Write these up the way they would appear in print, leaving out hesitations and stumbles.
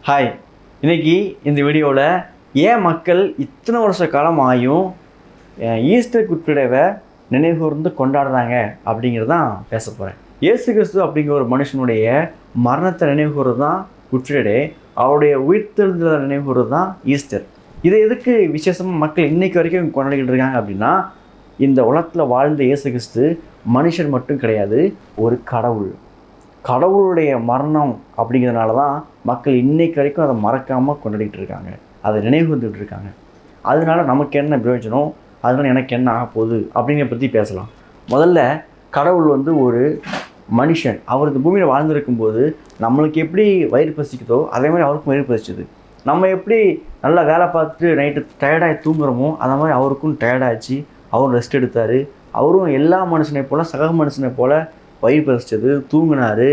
Hi, இன்றைக்கி இந்த வீடியோவில் ஏன் மக்கள் இத்தனை வருஷ காலம் ஆகியும் ஈஸ்டர் குட்ஃப்ரைடேவை நினைவுகூர்ந்து கொண்டாடுறாங்க அப்படிங்கிறதான் பேச போகிறேன். இயேசு கிறிஸ்து அப்படிங்கிற ஒரு மனுஷனுடைய மரணத்தை நினைவுகூர்றது தான் குட்ஃப்ரைடே, அவருடைய உயிர்த்தெழுதலை நினைவுகூர்றது தான் ஈஸ்டர். இதை எதுக்கு விசேஷமாக மக்கள் இன்றைக்கு வரைக்கும் கொண்டாடிக்கிட்டு இருக்காங்க அப்படின்னா, இந்த உலகத்தில் வாழ்ந்த இயேசு கிறிஸ்து மனுஷன் மட்டும் கிடையாது, ஒரு கடவுளுடைய மரணம் அப்படிங்கிறதுனால தான் மக்கள் இன்றைக்கு வரைக்கும் அதை மறக்காமல் கொண்டாடிட்டு இருக்காங்க, அதை நினைவு வந்துட்டு இருக்காங்க. அதனால நமக்கு என்ன பிரயோஜனம், அதனால் எனக்கு என்ன ஆக போகுது அப்படிங்கிற பற்றி பேசலாம். முதல்ல கடவுள் ஒரு மனுஷன், அவர் இந்த பூமியில் வாழ்ந்துருக்கும்போது நம்மளுக்கு எப்படி வயிறு பசிக்குதோ அதே மாதிரி அவருக்கும் வயிறு பசிச்சுது. நம்ம எப்படி நல்லா வேலை பார்த்துட்டு நைட்டு டயர்டாகி தூங்குறோமோ அந்த மாதிரி அவருக்கும் டயர்டாகிச்சு, அவரும் ரெஸ்ட் எடுத்தார். அவரும் எல்லா மனுஷனை போல், சக மனுஷனை போல் வயிறு பசிச்சது, தூங்கினார்,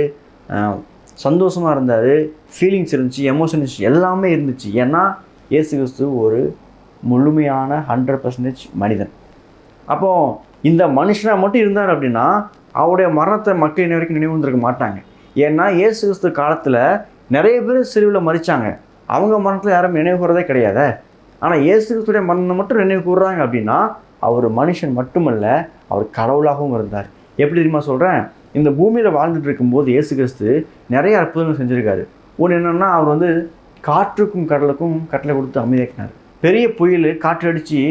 சந்தோஷமாக இருந்தார், ஃபீலிங்ஸ் இருந்துச்சு, எமோஷன்ஸ் எல்லாமே இருந்துச்சு. ஏன்னா இயேசு கிறிஸ்து ஒரு முழுமையான 100% மனிதன். அப்போது இந்த மனுஷனாக மட்டும் இருந்தார் அப்படின்னா அவருடைய மரணத்தை மக்கள் இன்ன வரைக்கும் நினைவு வந்துருக்க மாட்டாங்க. ஏன்னா இயேசு கிறிஸ்து காலத்தில் நிறைய பேர் சிலுவையில் மரித்தாங்க, அவங்க மரணத்தில் யாரும் நினைவு கூறதே கிடையாது. ஆனால் இயேசு கிறிஸ்துடைய மரணத்தை மட்டும் நினைவு கூறுறாங்க அப்படின்னா அவர் மனுஷன் மட்டுமல்ல, அவர் கடவுளாகவும் இருந்தார். எப்படி தெரியுமா சொல்கிறேன்? இந்த பூமியில் வாழ்ந்துட்டு இருக்கும்போது இயேசு கிறிஸ்து நிறைய அற்புதங்கள் செஞ்சுருக்காரு. ஒன்று என்னென்னா, அவர் காற்றுக்கும் கடலுக்கும் கட்டளை கொடுத்து அமைதியாக்கினார். பெரிய புயல் காற்றடித்து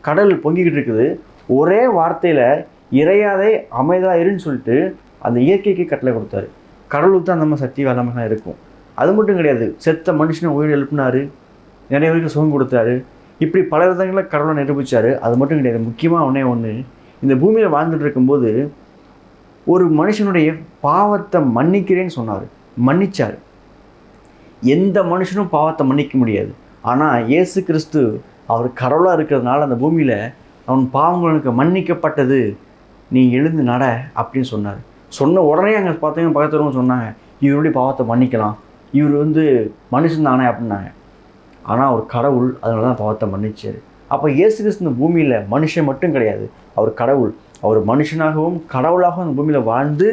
கடல் பொங்கிக்கிட்டு இருக்குது, ஒரே வார்த்தையில் இறையாதே அமைதியாக இருன்னு சொல்லிட்டு அந்த இயற்கைக்கு கட்டளை கொடுத்தாரு. கடலுக்கு தான் நம்ம சக்தி வல்லமை தான் இருக்கும். அது மட்டும் கிடையாது, செத்த மனுஷனை உயிர் எழுப்பினார், நிறைய பேருக்கு சுகம் கொடுத்தாரு. இப்படி பல விதங்களில் கடவுளை நிரூபித்தார். அது மட்டும் கிடையாது, முக்கியமாக ஒன்று, இந்த பூமியில் வாழ்ந்துட்டு இருக்கும்போது ஒரு மனுஷனுடைய பாவத்தை மன்னிக்கிறேன்னு சொன்னார், மன்னிச்சார். எந்த மனுஷனும் பாவத்தை மன்னிக்க முடியாது. ஆனால் இயேசு கிறிஸ்து அவர் கடவுளாக இருக்கிறதுனால அந்த பூமியில் அவன் பாவங்களுக்கு மன்னிக்கப்பட்டது, நீ எழுந்து நட அப்படின்னு சொன்னார். சொன்ன உடனே அங்கே பார்த்தீங்கன்னா பக்கத்துலவும் சொன்னாங்க, இவருடைய பாவத்தை மன்னிக்கலாம், இவர் மனுஷன் தானே அப்படின்னாங்க. ஆனால் அவர் கடவுள், அதனால தான் பாவத்தை மன்னிச்சார். அப்போ இயேசு கிறிஸ்து இந்த பூமியில் மனுஷன் மட்டும் கிடையாது, அவர் கடவுள். அவர் மனுஷனாகவும் கடவுளாகவும் அந்த பூமியில் வாழ்ந்து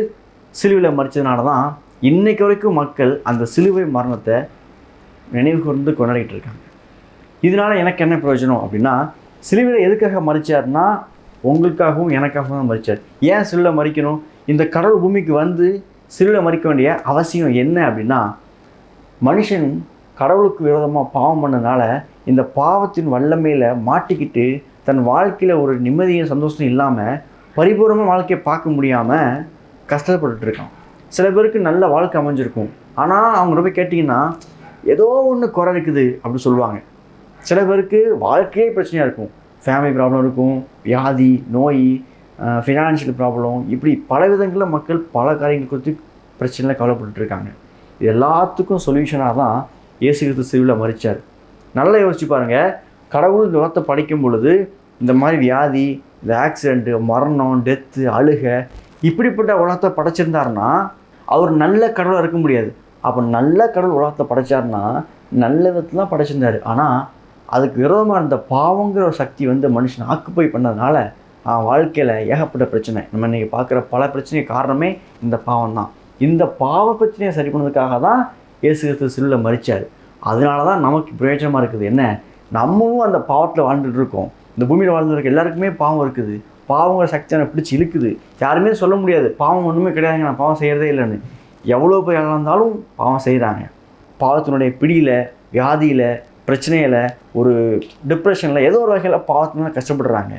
சிலுவையில் மரித்ததுனால தான் இன்றைக்கு வரைக்கும் மக்கள் அந்த சிலுவை மரணத்தை நினைவு கூர்ந்து கொண்டாடிட்டு இருக்காங்க. இதனால் எனக்கு என்ன பிரயோஜனம் அப்படின்னா, சிலுவையில் எதுக்காக மரித்தார்னா உங்களுக்காகவும் எனக்காகவும் தான் மரித்தார். ஏன் சிலுவையில் மரிக்கணும்? இந்த கடவுள் பூமிக்கு வந்து சிலுவையில் மரிக்க வேண்டிய அவசியம் என்ன அப்படின்னா, மனுஷன் கடவுளுக்கு விரோதமாக பாவம் பண்ணதுனால இந்த பாவத்தின் வல்லமையில் மாட்டிக்கிட்டு தன் வாழ்க்கையில் ஒரு நிம்மதியும் சந்தோஷம் இல்லாமல் பரிபூர்ணமாக வாழ்க்கையை பார்க்க முடியாமல் கஷ்டப்பட்டுட்டு இருக்கான். சில பேருக்கு நல்ல வாழ்க்கை அமைஞ்சிருக்கும், ஆனால் அவங்க போய் கேட்டிங்கன்னா ஏதோ ஒன்று குறை இருக்குது அப்படின்னு சொல்லுவாங்க. சில பேருக்கு வாழ்க்கையே பிரச்சனையாக இருக்கும், ஃபேமிலி ப்ராப்ளம் இருக்கும், வியாதி, நோய், ஃபினான்ஷியல் ப்ராப்ளம், இப்படி பல விதங்களில் மக்கள் பல காரியங்கள் குறித்து பிரச்சனையில் கவலைப்பட்டுருக்காங்க. இது எல்லாத்துக்கும் சொல்யூஷனாக தான் இயேசு கிறிஸ்து சிலுவையில் மரித்தார். நல்லா யோசிச்சு பாருங்கள், கடவுள் இந்த உலகத்தை படைக்கும் பொழுது இந்த மாதிரி வியாதி, இந்த ஆக்சிடெண்ட்டு, மரணம், டெத்து, அழுகை, இப்படிப்பட்ட உலகத்தை படைச்சிருந்தாருன்னா அவர் நல்ல கடவுளாக இருக்க முடியாது. அப்போ நல்ல கடவுள் உலகத்தை படைச்சார்னா நல்ல விதத்தில் தான் படைச்சிருந்தார். ஆனால் அதுக்கு விரோதமாக இருந்த பாவங்கிற ஒரு சக்தி மனுஷன் ஆக்குப்பை பண்ணதுனால வாழ்க்கையில் ஏகப்பட்ட பிரச்சனை. நம்ம இன்றைக்கி பார்க்குற பல பிரச்சனைக்கு காரணமே இந்த பாவம் தான். இந்த பாவ பிரச்சனையை சரி பண்ணதுக்காக தான் இயேசு கிறிஸ்து சிலுவையில் மரித்தார். அதனால தான் நமக்கு பிரயோஜனமாக இருக்குது. என்ன, நம்மளும் அந்த பாவத்தில் வாழ்ந்துட்டு இருக்கோம். இந்த பூமியில் வாழ்ந்துருக்க எல்லாருக்குமே பாவம் இருக்குது, பாவங்கிற சக்தி எனக்கு பிடிச்சி இழுக்குது. யாருமே சொல்ல முடியாது பாவம் ஒன்றுமே கிடையாதுங்க, நான் பாவம் செய்கிறதே இல்லைன்னு. எவ்வளோ பேர் இருந்தாலும் பாவம் செய்கிறாங்க. பாவத்தினுடைய பிடியில், வியாதியில், பிரச்சனையில், ஒரு டிப்ரெஷனில், ஏதோ ஒரு வகையில் பாவத்தினால கஷ்டப்படுறாங்க.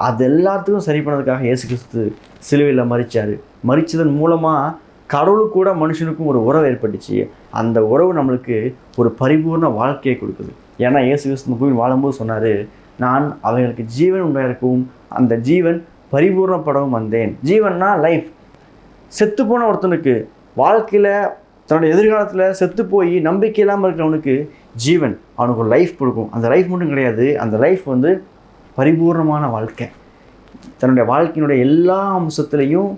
அது எல்லாத்துக்கும் சரி பண்ணதுக்காக இயேசு கிறிஸ்து சிலுவையில் மரித்தார். மரித்ததன் மூலமாக கடவுளுக்கு கூட மனுஷனுக்கும் ஒரு உறவு ஏற்பட்டுச்சு. அந்த உறவு நம்மளுக்கு ஒரு பரிபூர்ண வாழ்க்கையை கொடுக்குது. ஏன்னா இயேசு கிறிஸ்து பூமியில் வாழும்போது சொன்னார், நான் அவைகளுக்கு ஜீவன் உண்டாயிருக்கவும் அந்த ஜீவன் பரிபூர்ணப்படவும் வந்தேன். ஜீவன்னா லைஃப். செத்து போன ஒருத்தனுக்கு வாழ்க்கையில் தன்னுடைய எதிர்காலத்தில் செத்து போய் நம்பிக்கை இல்லாமல் இருக்கிறவனுக்கு ஜீவன், அவனுக்கு ஒரு லைஃப் கொடுக்கும். அந்த லைஃப் மட்டும் கிடையாது, அந்த லைஃப் பரிபூர்ணமான வாழ்க்கை. தன்னுடைய வாழ்க்கையினுடைய எல்லா அம்சத்துலேயும்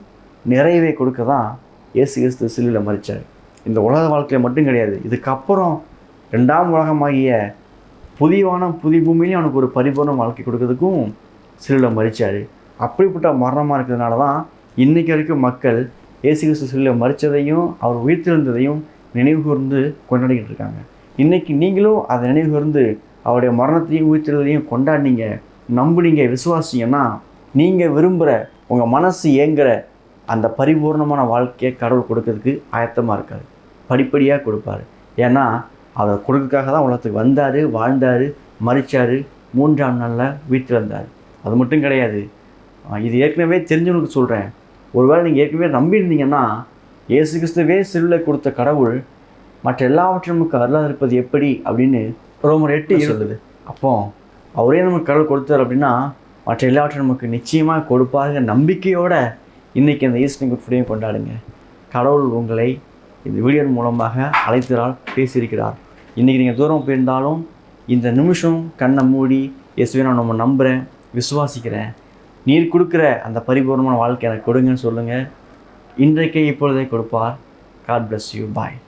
நிறைவே கொடுக்க தான் இயேசு கிறிஸ்து சிலுவையில் மரித்தார். இந்த உலக வாழ்க்கையில் மட்டும் கிடையாது, இதுக்கப்புறம் 2ஆம் உலகமாகிய புதிய வானம் புதிய பூமியிலையும் அவனுக்கு ஒரு பரிபூர்ண வாழ்க்கை கொடுக்கறதுக்கும் சிலுவையில் மரித்தார். அப்படிப்பட்ட மரணமாக இருக்கிறதுனால தான் இன்றைக்கி வரைக்கும் மக்கள் இயேசு கிறிஸ்து சிலுவையில் மரித்ததையும் அவர் உயிர்த்தெழுந்ததையும் நினைவு கூர்ந்து கொண்டாடிக்கிட்டு இருக்காங்க. இன்றைக்கி நீங்களும் அதை நினைவு கூர்ந்து அவருடைய மரணத்தையும் உயிர்த்தெழுதலையும் கொண்டாடினீங்க, நம்புனீங்க, விசுவாசிங்கன்னா நீங்கள் விரும்புகிற உங்கள் மனசு ஏங்குகிற அந்த பரிபூர்ணமான வாழ்க்கையை கடவுள் கொடுக்கறதுக்கு ஆயத்தமாக இருக்காது. படிப்படியாக கொடுப்பார். ஏன்னா அவர் கொடுக்கறதுக்காக தான் உலகத்துக்கு வந்தார், வாழ்ந்தார், மரித்தார், 3ஆம் நாளில் வீட்டில் வந்தார். அது மட்டும் கிடையாது, இது ஏற்கனவே தெரிஞ்சவங்களுக்கு சொல்கிறேன். ஒருவேளை நீங்கள் ஏற்கனவே நம்பியிருந்தீங்கன்னா, இயேசு கிறிஸ்துவே சிலுவையில் கொடுத்த கடவுள் மற்ற எல்லாவற்றையும் நமக்கு அருளாது இருப்பது எப்படி அப்படின்னு ரோமர் 8 சொல்லுது. அப்போ அவரே நமக்கு கடவுள் கொடுத்தார் அப்படின்னா மற்ற எல்லாவற்றையும் நமக்கு நிச்சயமாக கொடுப்பாருங்க நம்பிக்கையோட இன்றைக்கி அந்த ஈஸ்டர் குட் ஃப்ரைடே கொண்டாடுங்க. கடவுள் உங்களை இந்த வீடியோ மூலமாக அழைத்ததால் பேசியிருக்கிறார். இன்றைக்கி நீங்கள் தூரம் போயிருந்தாலும் இந்த நிமிஷம் கண்ணை மூடி இயேசுவை நான் நம்ம நம்புகிறேன், விசுவாசிக்கிறேன், நீர் கொடுக்குற அந்த பரிபூர்ணமான வாழ்க்கை எனக்கு கொடுங்கன்னு சொல்லுங்கள். இன்றைக்கே இப்பொழுதே கொடுப்பார். God bless you. Bye.